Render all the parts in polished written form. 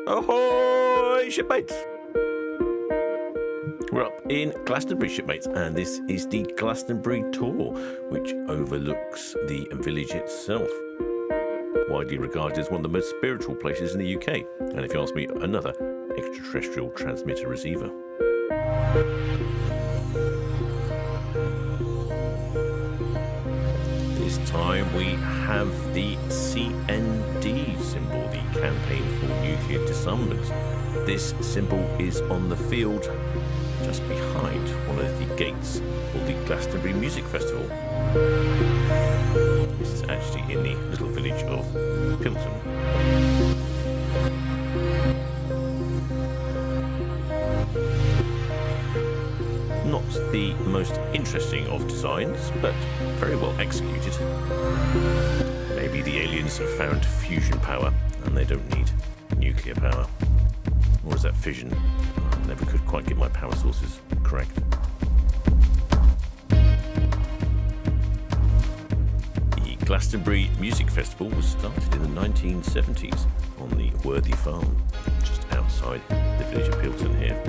Ahoy, shipmates! We're up in Glastonbury, shipmates, and this is the Glastonbury tour, which overlooks the village itself. Widely regarded as one of the most spiritual places in the UK, and if you ask me, another extraterrestrial transmitter receiver. This time we have the CND symbol, the Campaign for Nuclear Disarmament. This symbol is on the field just behind one of the gates for the Glastonbury Music Festival. This is actually in the little village of Pilton. Not the most interesting of designs, but very well executed. Maybe the aliens have found fusion power and they don't need nuclear power. Or is that fission? I never could quite get my power sources correct. The Glastonbury Music Festival was started in the 1970s on the Worthy Farm, just outside the village of Pilton here.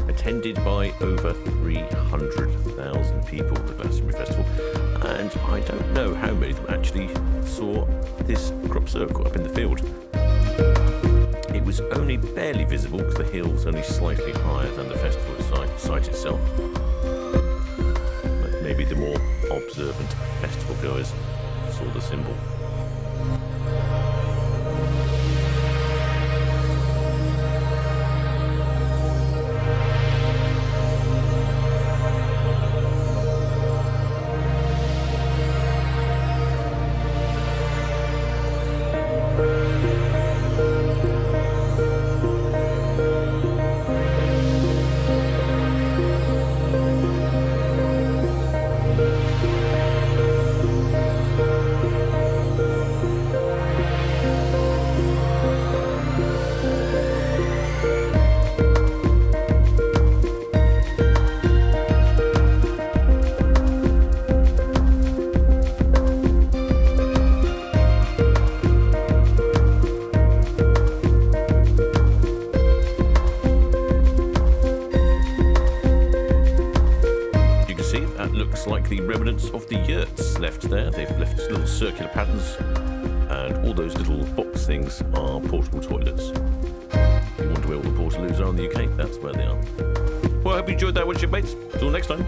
Attended by over 300,000 people at the Glastonbury Festival, and I don't know how many of them actually saw this crop circle up in the field. It was only barely visible because the hill was only slightly higher than the festival site itself. But maybe the more observant festival goers saw the symbol. Like the remnants of the yurts left there. They've left little circular patterns, and all those little box things are portable toilets. If you wonder where all the portaloos are in the UK, that's where they are. Well, I hope you enjoyed that one, shipmates. Till next time.